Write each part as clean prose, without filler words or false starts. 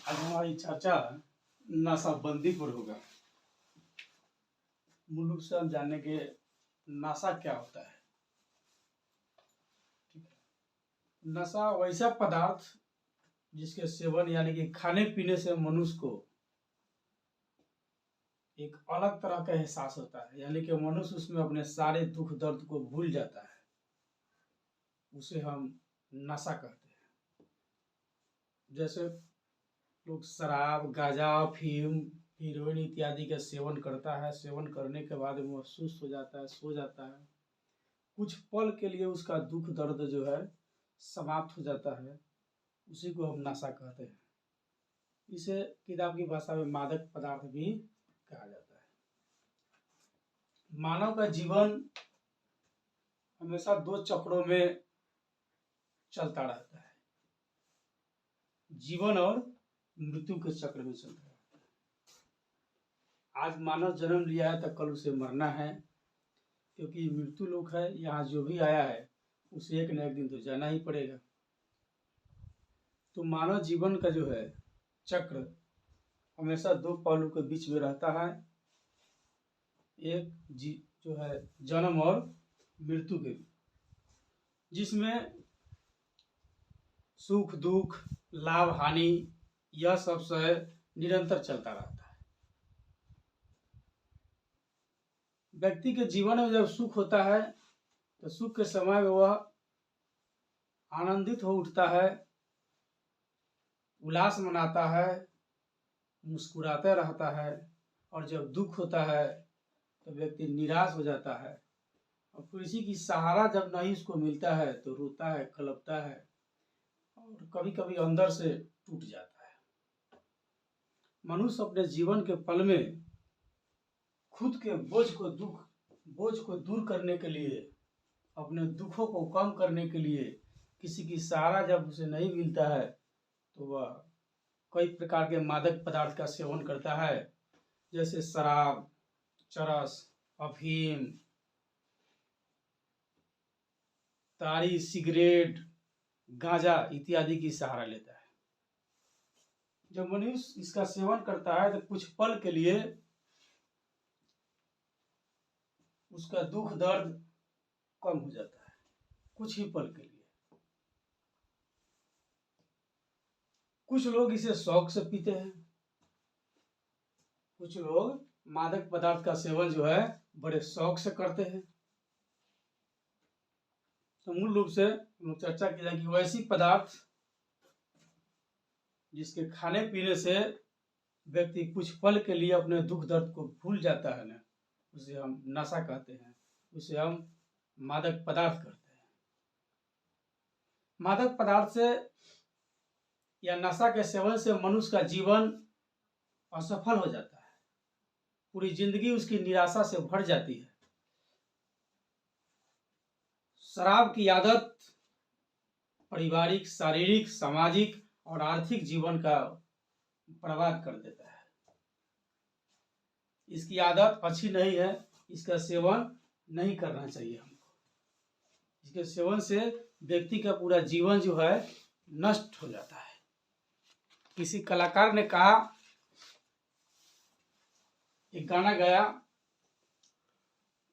आज हमारी चर्चा नशाबंदी पर होगा। मुल्क से हम जानेंगे नशा क्या होता है। ठीक है। नशा वैसा पदार्थ जिसके सेवन यानी कि खाने पीने से मनुष्य को एक अलग तरह का एहसास होता है, यानी कि मनुष्य उसमें अपने सारे दुख दर्द को भूल जाता है। उसे हम नशा कहते हैं। जैसे लोग शराब, गांजा, अफीम, हीरोइन इत्यादि का सेवन करता है। सेवन करने के बाद वो सुस्त हो जाता है, सो जाता है। कुछ पल के लिए उसका दुख दर्द जो है समाप्त हो जाता है। उसी को हम नशा कहते हैं। इसे किताब की भाषा में मादक पदार्थ भी कहा जाता है। मानव का जीवन हमेशा दो चक्रों में चलता रहता है, जीवन और मृत्यु के चक्र में चलता रहता है। आज मानव जन्म लिया है तो कल उसे मरना है, क्योंकि मृत्यु लोक है। यहाँ जो भी आया है उसे एक न एक दिन तो जाना ही पड़ेगा। तो मानव जीवन का जो है चक्र हमेशा दो पहलू के बीच में रहता है। एक जो है जन्म और मृत्यु के, जिसमें सुख दुख, लाभ हानि, यह सब से निरंतर चलता रहता है। व्यक्ति के जीवन में जब सुख होता है तो सुख के समय में वह आनंदित हो उठता है, उल्लास मनाता है, मुस्कुराता रहता है। और जब दुख होता है तो व्यक्ति निराश हो जाता है और किसी की सहारा जब नहीं उसको मिलता है तो रोता है, कलपता है और कभी कभी अंदर से टूट जाता है। मनुष्य अपने जीवन के पल में खुद के बोझ को दूर करने के लिए, अपने दुखों को कम करने के लिए किसी की सहारा जब उसे नहीं मिलता है तो वह कई प्रकार के मादक पदार्थ का सेवन करता है। जैसे शराब, चरस, अफीम, ताड़ी, सिगरेट, गांजा इत्यादि की सहारा लेता है। जब मनुष्य इसका सेवन करता है तो कुछ पल के लिए उसका दुख दर्द कम हो जाता है, कुछ ही पल के लिए। कुछ लोग इसे शौक से पीते हैं, कुछ लोग मादक पदार्थ का सेवन जो है बड़े शौक से करते हैं। तो मूल रूप से हम लोग चर्चा की जाए कि वैसी पदार्थ जिसके खाने पीने से व्यक्ति कुछ पल के लिए अपने दुख दर्द को भूल जाता है ना, उसे हम नशा कहते हैं, उसे हम मादक पदार्थ कहते हैं। मादक पदार्थ से या नशा के सेवन से मनुष्य का जीवन असफल हो जाता है, पूरी जिंदगी उसकी निराशा से भर जाती है। शराब की आदत पारिवारिक, शारीरिक, सामाजिक और आर्थिक जीवन का बर्बाद कर देता है। इसकी आदत अच्छी नहीं है, इसका सेवन नहीं करना चाहिए हमको। इसके सेवन से व्यक्ति का पूरा जीवन जो है नष्ट हो जाता है। किसी कलाकार ने कहा, एक गाना गाया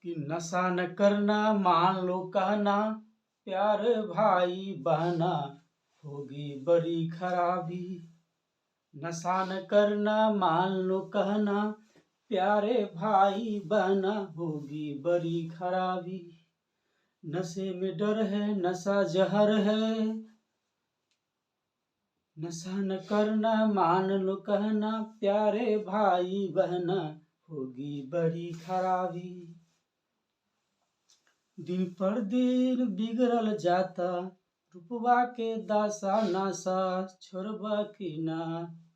कि नशा न करना मान लो कहना, प्यार भाई बहना होगी बड़ी खराबी। नशा न करना मान लो कहना, प्यारे भाई बहना होगी बड़ी खराबी। नशे में डर है, नशा जहर है, नशा न करना मान लो कहना, प्यारे भाई बहना होगी बड़ी खराबी। दिन पर दिन बिगड़ल जाता, रूपवा के दासा नासा, छोड़बा की ना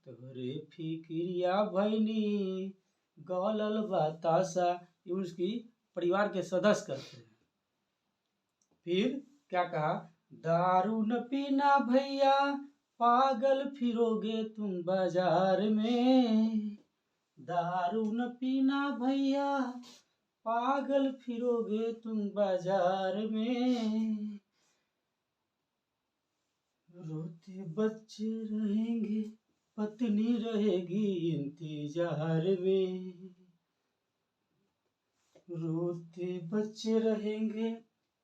तोहरे फिक्रिया भैनी, गलल बतासा। ये उसकी परिवार के सदस्य करते हैं। फिर क्या कहा, दारू न पीना भैया, पागल फिरोगे तुम बाजार में। दारू न पीना भैया, पागल फिरोगे तुम बाजार में। रोते बच्चे रहेंगे पत्नी रहेगी इंतजार में, रोते बच्चे रहेंगे,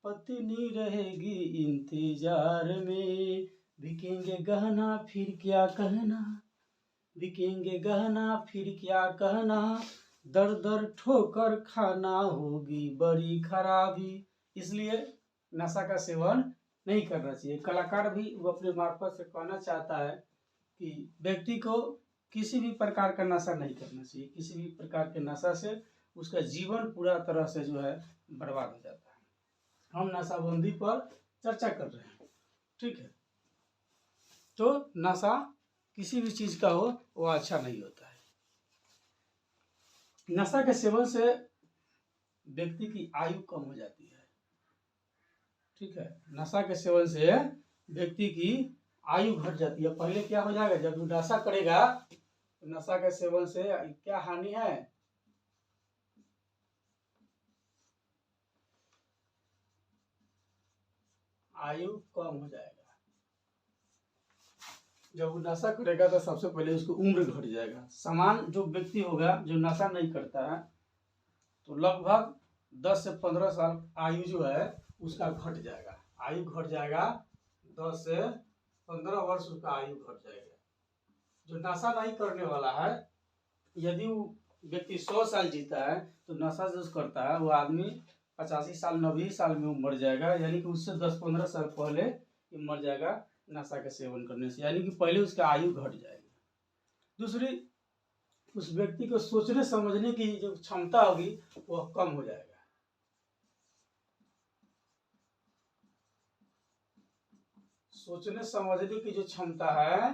पत्नी रहेगी इंतजार में, बिकेंगे गहना फिर क्या कहना, बिकेंगे गहना फिर क्या कहना, दर दर ठोकर खाना होगी बड़ी खराबी। इसलिए नशा का सेवन नहीं करना चाहिए। कलाकार भी वो अपने मार्फत से कहना चाहता है कि व्यक्ति को किसी भी प्रकार का नशा नहीं करना चाहिए। किसी भी प्रकार के नशा से उसका जीवन पूरा तरह से जो है बर्बाद हो जाता है। हम नशाबंदी पर चर्चा कर रहे हैं, ठीक है। तो नशा किसी भी चीज का हो वो अच्छा नहीं होता है। नशा के सेवन से व्यक्ति की आयु कम हो जाती है, ठीक है। नशा के सेवन से व्यक्ति की आयु घट जाती है। पहले क्या हो जाएगा, जब नशा करेगा तो नशा के सेवन से क्या हानि है, आयु कम हो जाएगा। जब वो नशा करेगा तो सबसे पहले उसकी उम्र घट जाएगा। समान जो व्यक्ति होगा जो नशा नहीं करता है तो लगभग 10 से 15 साल आयु जो है उसका घट जाएगा। आयु घट जाएगा, 10 से 15 वर्ष उसका आयु घट जाएगा। जो नशा नहीं करने वाला है, यदि वो व्यक्ति 100 साल जीता है तो नशा जो करता है वो आदमी 85 साल 90 साल में वो मर जाएगा। यानी कि उससे 10-15 साल पहले ये मर जाएगा नशा के सेवन करने से, यानी कि पहले उसका आयु घट जाएगी। दूसरी, उस व्यक्ति को सोचने समझने की जो क्षमता होगी वह कम हो जाएगा। सोचने समझने की जो क्षमता है,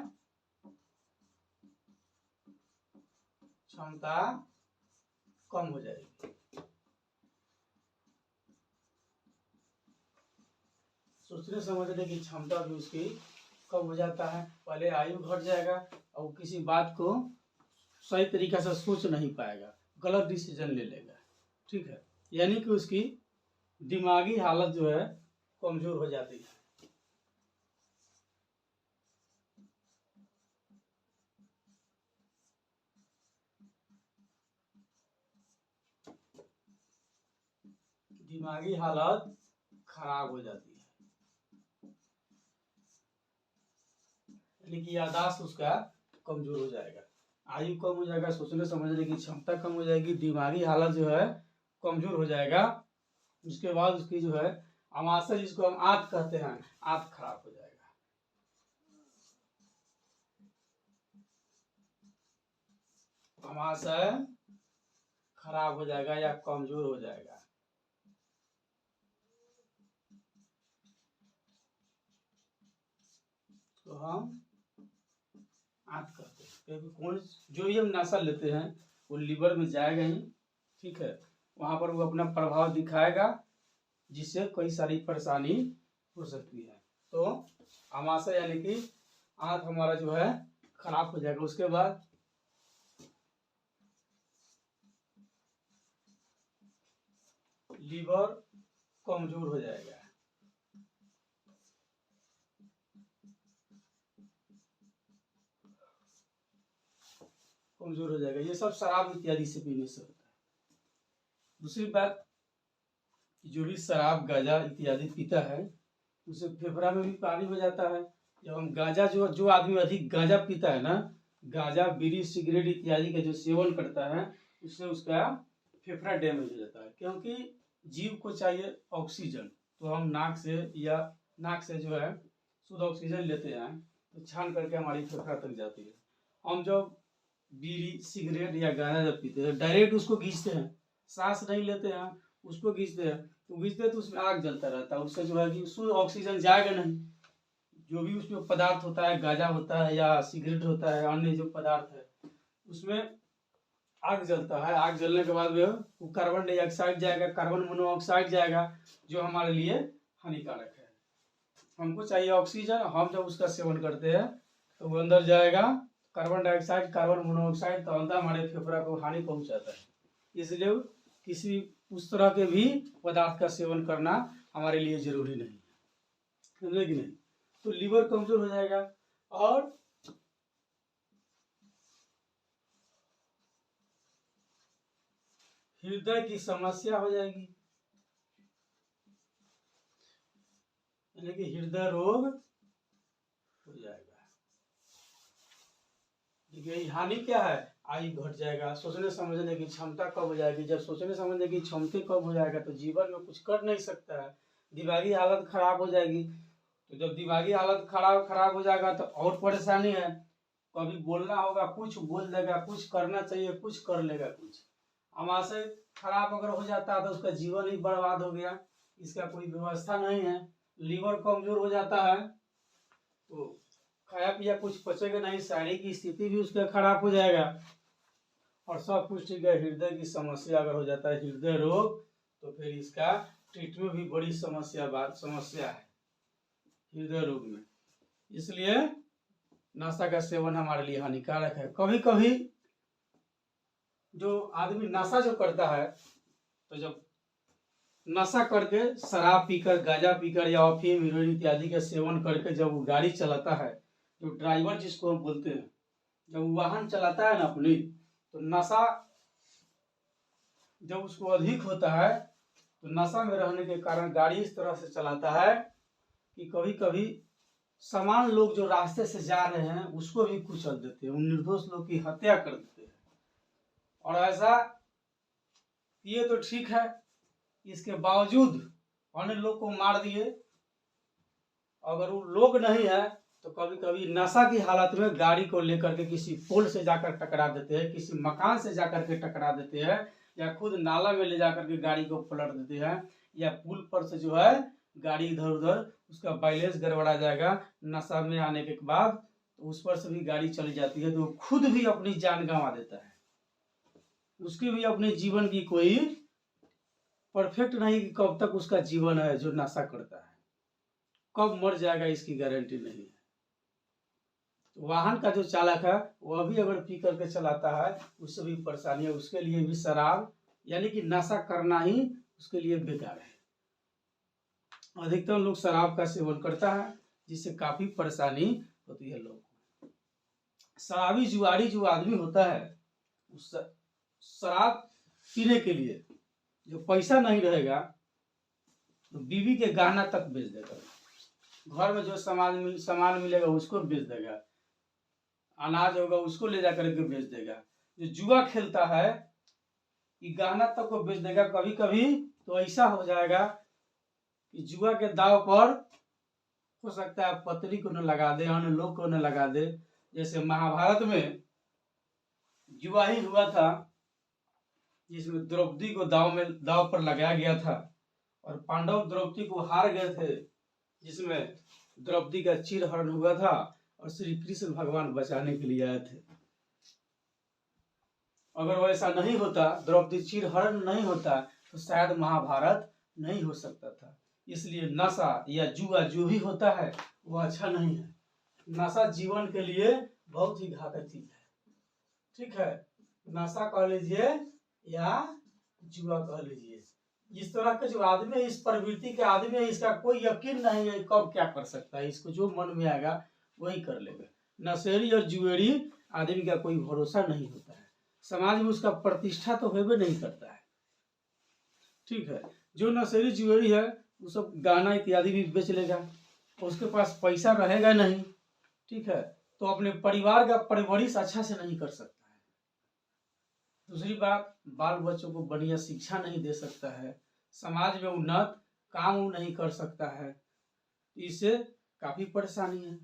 क्षमता कम हो जाएगी। सोचने समझने की क्षमता भी उसकी कम हो जाता है। पहले आयु घट जाएगा और किसी बात को सही तरीका से सोच नहीं पाएगा, गलत डिसीजन ले लेगा, ठीक है। यानी कि उसकी दिमागी हालत जो है कमजोर हो जाती है। दिमागी हालत खराब हो जाती है, यानी कि याददाश्त उसका कमजोर हो जाएगा। आयु कम हो जाएगा, सोचने समझने की क्षमता कम हो जाएगी, दिमागी हालत जो है कमजोर हो जाएगा। उसके बाद उसकी जो है अमाशय, जिसको हम आंत कहते हैं, आंत खराब हो जाएगा। अमाशय खराब हो जाएगा या कमजोर हो जाएगा। तो हम आंत कहते हैं, क्योंकि कौन जो भी हम नशा लेते हैं वो लीवर में जाएगा ही, ठीक है। वहां पर वो अपना प्रभाव दिखाएगा जिससे कई सारी परेशानी हो सकती है। तो अमाशय यानी कि आंत हमारा जो है खराब हो जाएगा। उसके बाद लीवर कमजोर हो जाएगा। कमजोर हो जाएगा। ये सब शराब इत्यादि से पीने से होता है। दूसरी बात, जो भी शराब गांजा इत्यादि पीता है उसे फेफड़ा में भी पानी हो जाता है। जब हम गांजा, जो आदमी अधिक गांजा पीता है ना, गांजा बीड़ी सिगरेट इत्यादि का जो सेवन करता है, उससे उसका फेफड़ा डैमेज हो जाता है। क्योंकि जीव को चाहिए ऑक्सीजन, तो हम नाक से जो है शुद्ध ऑक्सीजन लेते हैं तो छान करके हमारी फेफड़ा तक जाती है। हम जब बीड़ी सिगरेट या गांजा जब पीते हैं डायरेक्ट उसको खींचते हैं, सांस नहीं लेते हैं, उसको खींचते हैं तो खींचते तो उसमें आग जलता रहता है। उससे जो है कि शुद्ध ऑक्सीजन जाएगा नहीं। जो भी उसमें पदार्थ होता है, गांजा होता है या सिगरेट होता है, अन्य जो पदार्थ है, उसमें आग जलता है। आग जलने के बाद वो कार्बन डाइऑक्साइड जाएगा, कार्बन मोनोऑक्साइड जाएगा, जो हमारे लिए हानिकारक है। हमको चाहिए ऑक्सीजन। हम जब उसका सेवन करते हैं तो वो अंदर जाएगा, कार्बन डाइऑक्साइड कार्बन मोनोऑक्साइड, तो अंदर हमारे फेफड़ा को हानि पहुंचाता है। इसलिए किसी उस तरह के भी पदार्थ का सेवन करना हमारे लिए जरूरी नहीं है, समझे कि नहीं। तो लीवर कमजोर हो जाएगा। और हृदय की समस्या हो जाएगी, यानी कि हृदय रोग हो जाएगा। यही हानि क्या है, आयु घट जाएगा, सोचने समझने की क्षमता कम हो जाएगी। जब सोचने समझने की क्षमता कम हो जाएगा तो जीवन में कुछ कर नहीं सकता है, दिमागी हालत खराब हो जाएगी। तो जब दिमागी हालत खराब हो जाएगा तो और परेशानी है, कभी बोलना होगा कुछ बोल देगा, कुछ करना चाहिए कुछ कर लेगा कुछ। आमाशय खराब अगर हो जाता है तो उसका जीवन ही बर्बाद हो गया, इसका कोई व्यवस्था नहीं है। लीवर कमजोर हो जाता है तो खाया पिया कुछ पचेगा नहीं, शारीरिक की स्थिति भी उसका खराब हो जाएगा। और सब कुछ ठीक है, हृदय की समस्या अगर हो जाता है, हृदय रोग, तो फिर इसका ट्रीटमेंट भी बड़ी समस्या है हृदय रोग में। इसलिए नशा का सेवन हमारे लिए हानिकारक है। कभी कभी जो आदमी नशा जो करता है, तो जब नशा करके शराब पीकर, गांजा पीकर या अफीम, हीरोइन इत्यादि का सेवन करके जब वो गाड़ी चलाता है, जो ड्राइवर जिसको हम बोलते हैं, जब वो वाहन चलाता है ना अपनी, तो नशा जब उसको अधिक होता है तो नशा में रहने के कारण गाड़ी इस तरह से चलाता है कि कभी कभी समान लोग जो रास्ते से जा रहे हैं उसको भी कुचल देते हैं, उन निर्दोष लोग की हत्या कर देते हैं। और ऐसा ये तो ठीक है, इसके बावजूद अन्य लोग को मार दिए। अगर वो लोग नहीं है तो कभी कभी नशा की हालत में गाड़ी को लेकर के किसी पोल से जाकर टकरा देते हैं, किसी मकान से जाकर के टकरा देते हैं, या खुद नाला में ले जाकर के गाड़ी को पलट देते हैं, या पुल पर से जो है गाड़ी इधर उधर, उसका बैलेंस गड़बड़ा जाएगा नशा में आने के बाद, तो उस पर से भी गाड़ी चली जाती है, तो खुद भी अपनी जान गंवा देता है। उसकी भी अपने जीवन की कोई परफेक्ट नहीं कि कब तक उसका जीवन है। जो नशा करता है कब मर जाएगा इसकी गारंटी नहीं है। तो वाहन का जो चालक है वह भी अगर पी करके चलाता है उससे भी परेशानी है, उसके लिए भी शराब यानी कि नशा करना ही उसके लिए बेकार है। अधिकतर लोग शराब का सेवन करता है जिससे काफी परेशानी होती है लोगों को। शराबी जुआरी जो आदमी होता है, उस शराब पीने के लिए जो पैसा नहीं रहेगा तो बीवी के गहना तक बेच देगा, घर में जो सामान मिलेगा उसको बेच देगा, अनाज होगा उसको ले जाकर के बेच देगा। जो जुआ खेलता है कि गहना तक को बेच देगा। कभी कभी तो ऐसा हो जाएगा कि जुआ के दाव पर हो सकता है पत्नी को न लगा दे, अन्य लोग को न लगा दे। जैसे महाभारत में जुआ ही हुआ था जिसमें द्रौपदी को दाव पर लगाया गया था, और पांडव द्रौपदी को हार गए थे, जिसमें द्रौपदी का चीरहरण हुआ था और श्री कृष्ण भगवान बचाने के लिए आए थे। अगर वैसा नहीं होता, द्रौपदी चीरहरण नहीं होता, तो शायद महाभारत नहीं हो सकता था। इसलिए नशा या जुआ जो भी होता है वो अच्छा नहीं है। नशा जीवन के लिए बहुत ही घातक चीज है, ठीक है। नशा कह लीजिए या जुआ कह लीजिए, इस तरह के जो आदमी है, इस प्रवृत्ति के आदमी है, इसका कोई यकीन नहीं है कब क्या कर सकता है। इसको जो मन में आएगा वही कर लेगा। नशेड़ी और जुएड़ी आदमी का कोई भरोसा नहीं होता है, समाज में उसका प्रतिष्ठा तो होबे नहीं करता है, ठीक है। जो नशेड़ी जुएड़ी है वो सब गहना इत्यादि भी बेच लेगा, उसके पास पैसा रहेगा नहीं, ठीक है, तो अपने परिवार का परवरिश अच्छा से नहीं कर सकता है। दूसरी बात, बाल बच्चों को बढ़िया शिक्षा नहीं दे सकता है, समाज में उन्नत काम नहीं कर सकता है, इससे काफी परेशानी है।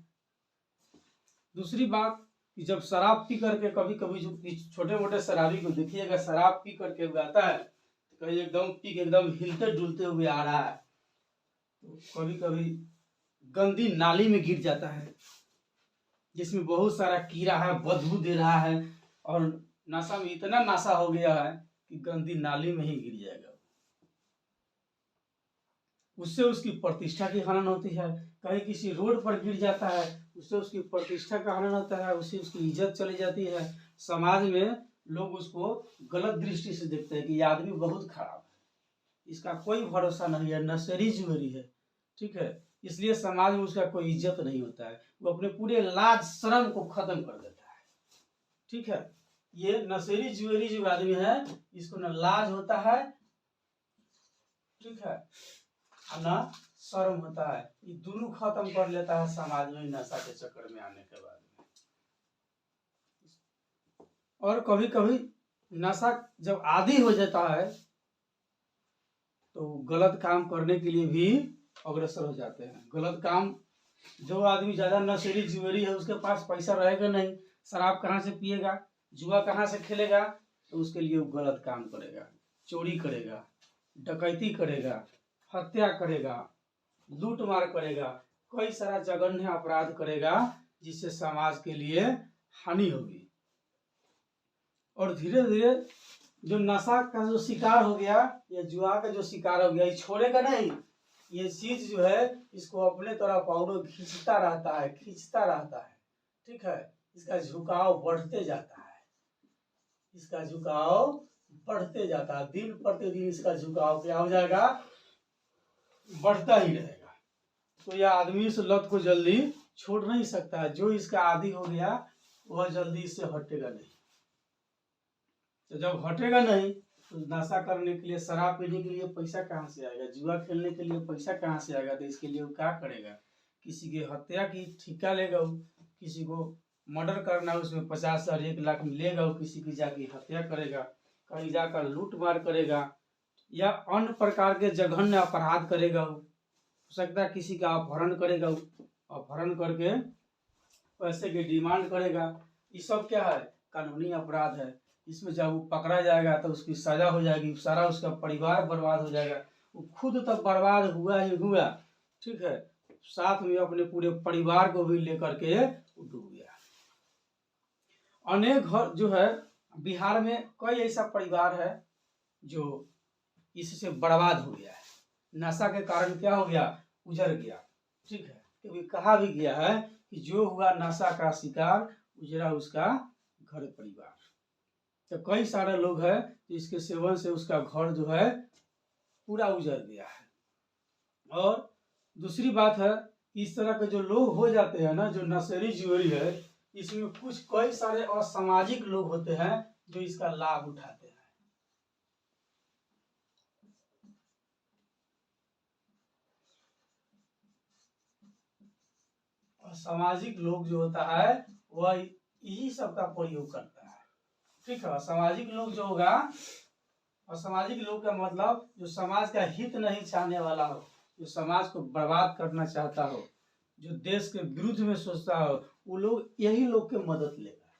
दूसरी बात कि जब शराब पी करके, कभी कभी जो छोटे मोटे शराबी को देखिएगा, शराब पी करके आता है, कहीं एकदम पी के एकदम हिलते डुलते हुए आ रहा है, तो कभी कभी गंदी नाली में गिर जाता है जिसमें बहुत सारा कीड़ा है, बदबू दे रहा है, और नशा में इतना नशा हो गया है कि गंदी नाली में ही गिर जाएगा। उससे उसकी प्रतिष्ठा की हनन होती है। कहीं किसी रोड पर गिर जाता है, उससे उसकी प्रतिष्ठा का हनन होता है, उससे उसकी इज्जत चली जाती है। समाज में लोग उसको गलत दृष्टि से देखते हैं कि ये आदमी बहुत खराब है, इसका कोई भरोसा नहीं है, नशेड़ी जुएरी है, ठीक है। इसलिए समाज में उसका कोई इज्जत नहीं होता है, वो अपने पूरे लाज शर्म को खत्म कर देता है, ठीक है। ये नशेड़ी जुएरी जो आदमी है इसको न लाज होता है, ठीक है, ना शर्म होता है। ये दोनों खत्म कर लेता है समाज में नशा के चक्कर में आने के बाद में। और कभी कभी नशा जब आदी हो जाता है तो गलत काम करने के लिए भी अग्रसर हो जाते हैं। गलत काम, जो आदमी ज्यादा नशेड़ी जुएरी है उसके पास पैसा रहेगा नहीं, शराब कहाँ से पिएगा, जुआ कहाँ से खेलेगा, तो उसके लिए वो गलत काम करेगा, चोरी करेगा, डकैती करेगा, हत्या करेगा, लूट मार करेगा, कई सारा जघन्य अपराध करेगा जिससे समाज के लिए हानि होगी। और धीरे धीरे जो नशा का जो शिकार हो गया या जुआ का जो शिकार हो गया, ये छोड़ेगा नहीं। ये चीज जो है इसको अपने तरफ और खींचता रहता है, खींचता रहता है, ठीक है। इसका झुकाव बढ़ते जाता है, इसका झुकाव बढ़ते जाता है, दिन प्रतिदिन इसका झुकाव क्या हो जाएगा, बढ़ता ही रहेगा। तो यह आदमी इस लत को जल्दी छोड़ नहीं सकता है। जो इसका आदी हो गया वह जल्दी इससे हटेगा नहीं। तो जब हटेगा नहीं तो नशा करने के लिए, शराब पीने के लिए पैसा कहाँ से आएगा, जुआ खेलने के लिए पैसा कहाँ से आएगा, तो इसके लिए वो क्या करेगा, किसी की हत्या की ठिका लेगा, वो किसी को मर्डर करना है उसमें 50,000 1,00,000 लेगा, वो किसी की जाके हत्या करेगा, कहीं जाकर लूट मार करेगा या अन्य प्रकार के जघन्य अपराध करेगा। वो हो सकता है किसी का अपहरण करेगा, अपहरण करके पैसे की डिमांड करेगा। ये सब क्या है, कानूनी अपराध है। इसमें जब वो पकड़ा जाएगा तो उसकी सजा हो जाएगी, सारा उसका परिवार बर्बाद हो जाएगा। वो खुद तब बर्बाद हुआ ही हुआ, ठीक है, साथ में अपने पूरे परिवार को भी लेकर के डूब गया। अनेक घर जो है बिहार में कई ऐसा परिवार है जो इससे बर्बाद हो गया है, नशा के कारण क्या हो गया, उजड़ गया, ठीक है। क्योंकि कहा भी गया है कि जो हुआ नशा का शिकार उजड़ा उसका घर परिवार। तो कई सारे लोग हैं तो इसके सेवन से उसका घर जो है पूरा उजड़ गया है। और दूसरी बात है, इस तरह के जो लोग हो जाते हैं ना, जो नशेड़ी जुएरी है, इसमें कुछ कई सारे असामाजिक लोग होते हैं जो इसका लाभ उठाते हैं। सामाजिक लोग जो होता है वह यही सब का प्रयोग करता है, ठीक है। सामाजिक लोग जो होगा, असामाजिक लोग का मतलब जो समाज का हित नहीं चाहने वाला हो, जो समाज को बर्बाद करना चाहता हो, जो देश के विरुद्ध में सोचता हो, वो लोग यही लोग के मदद लेगा,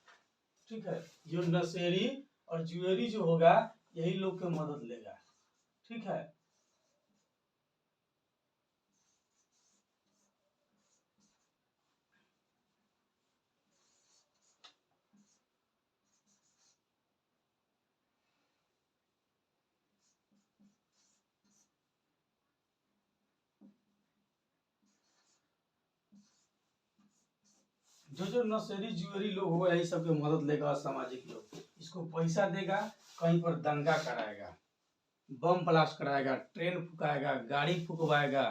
ठीक है। जो नशेड़ी और जुएरी जो होगा यही लोग के मदद लेगा, ठीक है। जो जो नशेड़ी जुएरी लोग होगा यही सबके मदद लेगा। सामाजिक लोग इसको पैसा देगा, कहीं पर दंगा कराएगा, बम ब्लास्ट कराएगा, ट्रेन फुकाएगा, गाड़ी फुकवाएगा,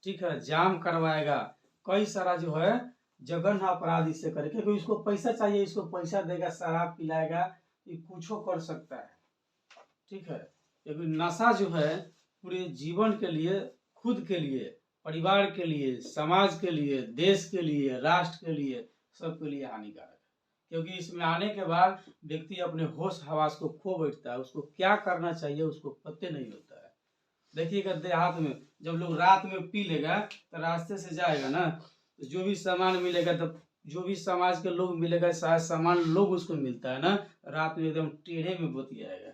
ठीक है, जाम करवाएगा, कई सारा जो है जघन्य अपराध इससे करे, क्योंकि इसको पैसा चाहिए, इसको पैसा देगा, शराब पिलाएगा, ये कुछ कर सकता है, ठीक है। क्योंकि नशा जो है पूरे जीवन के लिए, खुद के लिए, परिवार के लिए, समाज के लिए, देश के लिए, राष्ट्र के लिए, सबके लिए हानिकारक है। क्योंकि इसमें आने के बाद व्यक्ति अपने होश हवास को खो बैठता है, उसको क्या करना चाहिए उसको पते नहीं होता है। देखिएगा देहात में जब लोग रात में पी लेगा तो रास्ते से जाएगा ना, तो जो भी सामान मिलेगा, तो जो भी समाज के लोग मिलेगा, शायद सामान लोग उसको मिलता है ना, रात में एकदम टेढ़े में बतियाएगा,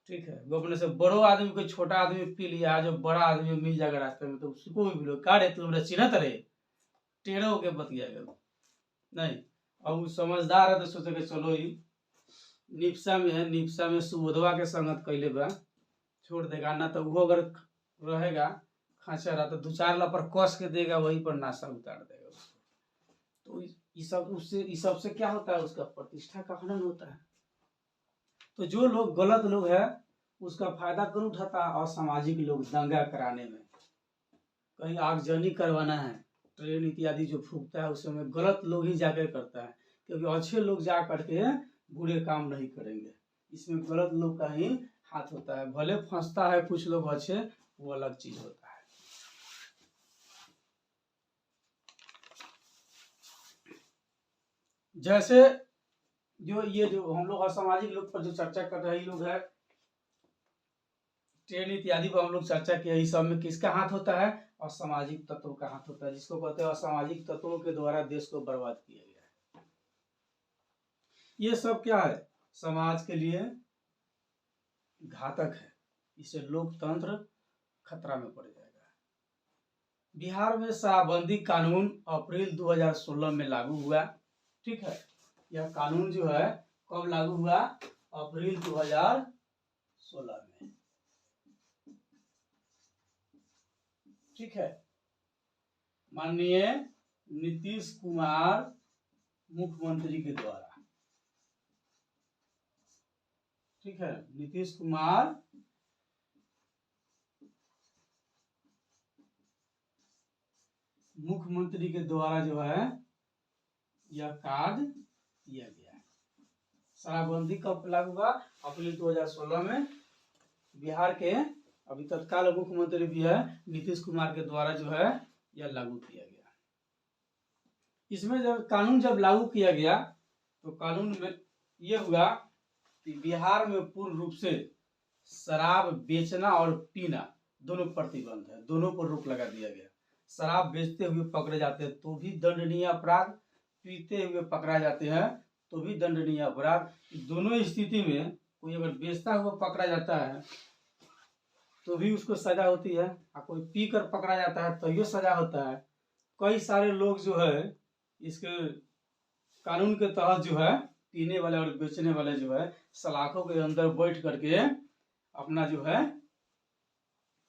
ठीक है। वो अपने से बड़ो आदमी को छोटा आदमी पी लिया, जो बड़ा आदमी मिल जाएगा रास्ते में तो उसको भी बोलो का रे तुम चिन्हत रहे, टेढ़े होके बतियाएगा नहीं। अब वो समझदार है तो सोचेगा चलो ही निपसा में है, निपसा में सुबोधवा के संगत कैले बा, छोड़ देगा ना, तो वो अगर रहेगा खांचा रहा तो 2-4 लपर कस के देगा, वहीं पर नाशा उतार देगा उसको। तो इस सब से क्या होता है, उसका प्रतिष्ठा का हनन होता है। तो जो लोग गलत लोग है उसका फायदा कौन उठाता है, असामाजिक लोग दंगा कराने में, कहीं आगजनी करवाना है, ट्रेन इत्यादि जो फूकता है उस समय गलत लोग ही जाकर करता है। क्योंकि अच्छे लोग जा करके बुरे काम नहीं करेंगे। इसमें गलत लोग का ही हाथ होता है, भले फंसता है कुछ लोग अच्छे, वो अलग चीज होता है। जैसे जो हम लोग असामाजिक लोग पर जो चर्चा कर रहे लोग है, ट्रेन इत्यादि पर हम लोग चर्चा किया, इस सब में किसका हाथ होता है? असामाजिक तत्वों का हाथ होता है, जिसको कहते हैं असामाजिक तत्वों के द्वारा देश को बर्बाद किया गया है। ये सब क्या है? समाज के लिए घातक है, इससे लोकतंत्र खतरा में पड़ जाएगा। बिहार में शराबबंदी कानून अप्रैल 2016 में लागू हुआ, ठीक है। यह कानून जो है कब लागू हुआ? अप्रैल 2016 में, ठीक है। माननीय नीतीश कुमार मुख्यमंत्री के द्वारा, ठीक है, नीतीश कुमार मुख्यमंत्री के द्वारा जो है यह कार्य किया गया है। शराबबंदी कब लागू हुआ? अप्रैल 2016 में। बिहार के अभी तत्काल मुख्यमंत्री भी है नीतीश कुमार के द्वारा जो है यह लागू किया गया। इसमें जब कानून लागू किया गया तो कानून में यह हुआ कि बिहार में पूर्ण रूप से शराब बेचना और पीना दोनों प्रतिबंध है, दोनों पर रोक लगा दिया गया। शराब बेचते हुए पकड़े जाते हैं तो भी दंडनीय अपराध, पीते हुए पकड़ा जाते हैं तो भी दंडनीय अपराध। दोनों स्थिति में कोई अगर बेचता हुआ पकड़ा जाता है तो भी उसको सजा होती है, और कोई पी कर पकड़ा जाता है तो ये सजा होता है। कई सारे लोग जो है इसके कानून के तहत जो है पीने वाले और बेचने वाले जो है सलाखों के अंदर बैठ करके अपना जो है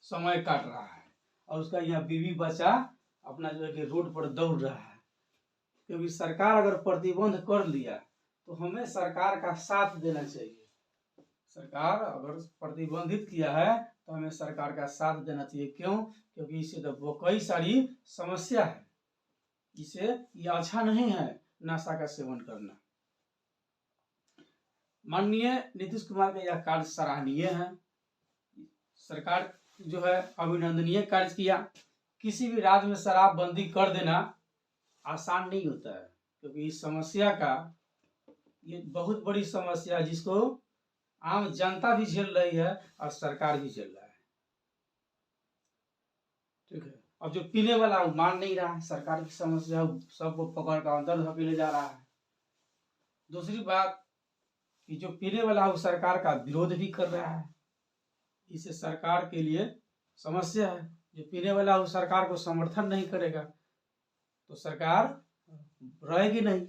समय काट रहा है, और उसका यहाँ बीवी बच्चा अपना जो है कि रोड पर दौड़ रहा है। क्योंकि सरकार अगर प्रतिबंध कर लिया तो हमें सरकार का साथ देना चाहिए। सरकार अगर प्रतिबंधित किया है तो हमें सरकार का साथ देना चाहिए। क्यों? क्योंकि इससे तो कई सारी समस्या है, इसे ये अच्छा नहीं है नशा का सेवन करना। माननीय नीतीश कुमार का यह कार्य सराहनीय है। सरकार जो है अभिनंदनीय कार्य किया। किसी भी राज्य में शराबबंदी कर देना आसान नहीं होता है, क्योंकि इस समस्या का ये बहुत बड़ी समस्या है जिसको आम जनता भी झेल रही है और सरकार भी झेल रहा है, ठीक है। अब जो पीने वाला वो मान नहीं रहा है, सरकार की समस्या सबको पकड़ कर अंदर धकेले जा रहा है। दूसरी बात कि जो पीने वाला है वो सरकार का विरोध भी कर रहा है, इससे सरकार के लिए समस्या है। जो पीने वाला है वो सरकार को समर्थन नहीं करेगा तो सरकार रहेगी नहीं,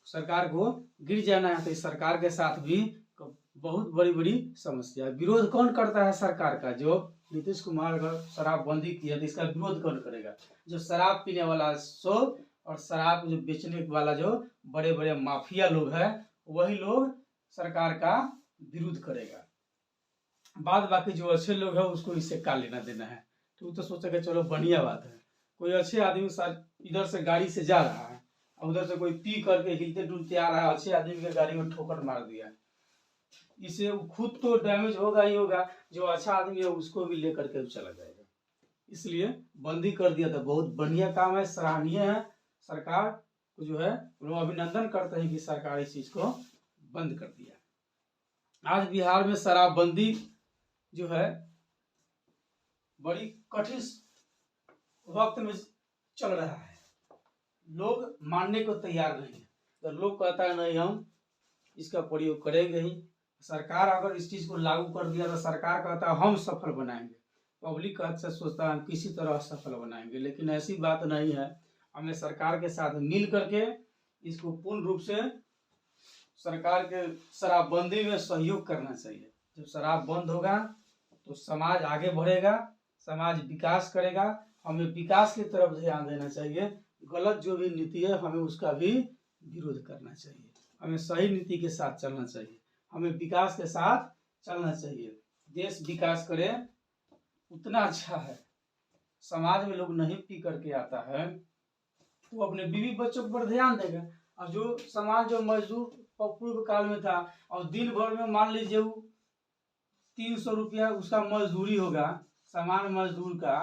सरकार को गिर जाना है। तो इस सरकार के साथ भी बहुत बड़ी बड़ी समस्या है। विरोध कौन करता है सरकार का? जो नीतीश कुमार अगर शराबबंदी किया तो इसका विरोध कौन करेगा? जो शराब पीने वाला सो और शराब जो बेचने वाला जो बड़े बड़े माफिया लोग हैं वही लोग सरकार का विरोध करेगा। बाद बाकी जो अच्छे लोग हैं उसको इससे क्या लेना देना है? तो सोचेगा चलो बढ़िया बात है। कोई अच्छे आदमी इधर से गाड़ी से जा रहा है और उधर से कोई पी करके हिलते डुलते आ रहा है, अच्छे आदमी के गाड़ी में ठोकर मार दिया, इससे खुद तो डैमेज होगा ही होगा, जो अच्छा आदमी है उसको भी लेकर के चला जाएगा। इसलिए बंदी कर दिया था, बहुत बढ़िया काम है, सराहनीय है। सरकार को जो है लोग अभिनंदन करते हैं कि सरकार इस चीज को बंद कर दिया। आज बिहार में शराबबंदी जो है बड़ी कठिन वक्त में चल रहा है, लोग मानने को तैयार नहीं है। तो लोग कहता है नहीं हम इसका प्रयोग करेंगे ही। सरकार अगर इस चीज को लागू कर दिया तो सरकार कहता है हम सफल बनाएंगे, पब्लिक अच्छा सोचता है हम किसी तरह सफल बनाएंगे, लेकिन ऐसी बात नहीं है। हमें सरकार के साथ मिल करके इसको पूर्ण रूप से सरकार के शराबबंदी में सहयोग करना चाहिए। जब शराब बंद होगा तो समाज आगे बढ़ेगा, समाज विकास करेगा। हमें विकास की तरफ ध्यान देना चाहिए, गलत जो भी नीति है हमें उसका भी विरोध करना चाहिए। हमें सही नीति के साथ चलना चाहिए, हमें विकास के साथ चलना चाहिए। देश विकास करे उतना अच्छा है। समाज में लोग नहीं पी करके आता है तो अपने बीवी बच्चों पर ध्यान देगा, और जो समाज जो मजदूर पूर्व काल में था और दिन भर में मान लीजिए वो 300 रुपया उसका मजदूरी होगा, सामान्य मजदूर का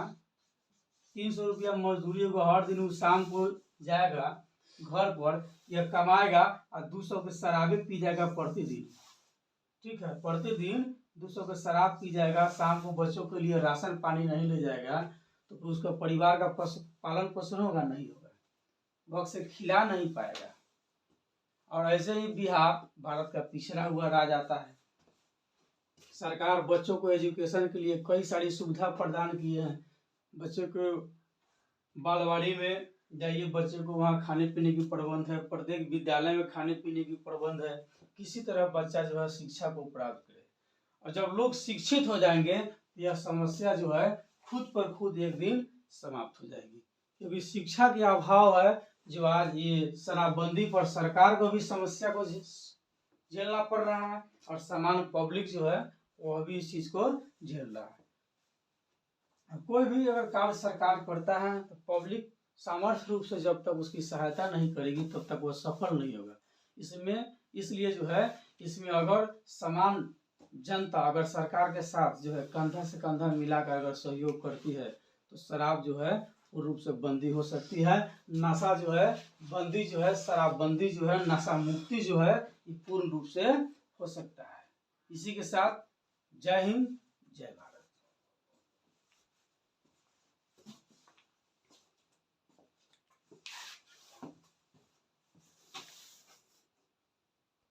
300 रुपया मजदूरी होगा, हर दिन वो शाम को जाएगा घर पर, यह कमाएगा और 200 के शराबे पी जाएगा प्रतिदिन। ठीक है, प्रतिदिन 200 के शराब पी जाएगा, शाम को बच्चों के लिए राशन पानी नहीं ले जाएगा, तो फिर उसका परिवार का पालन पोषण होगा? नहीं होगा, वक्त से खिला नहीं पाएगा। और ऐसे ही बिहार भारत का पिछड़ा हुआ राज्य आता है। सरकार बच्चों को एजुकेशन के लिए कई सारी सुविधा प्रदान किए हैं। बच्चों को बालवाड़ी में जाइए, बच्चे को वहाँ खाने पीने की प्रबंध है, प्रत्येक विद्यालय में खाने पीने की प्रबंध है, किसी तरह बच्चा जो है शिक्षा को प्राप्त करे। और जब लोग शिक्षित हो जाएंगे तो यह समस्या जो है खुद पर खुद एक दिन समाप्त हो जाएगी, क्योंकि शिक्षा के अभाव है जो आज ये शराबबंदी पर सरकार को भी समस्या को झेलना पड़ रहा है और सामान्य पब्लिक जो है वो अभी इस चीज को झेल रहा है। कोई भी अगर कार्य सरकार करता है तो पब्लिक सामर्थ्य रूप से जब तक उसकी सहायता नहीं करेगी तब तक वह सफल नहीं होगा। इसलिए जो है इसमें अगर समान जनता अगर सरकार के साथ जो है कंधा से कंधा मिलाकर अगर सहयोग करती है तो शराब जो है पूर्ण रूप से बंदी हो सकती है। नशा जो है बंदी जो है, शराबबंदी जो है, नशा मुक्ति जो है ये पूर्ण रूप से हो सकता है। इसी के साथ जय हिंद, जय भारत।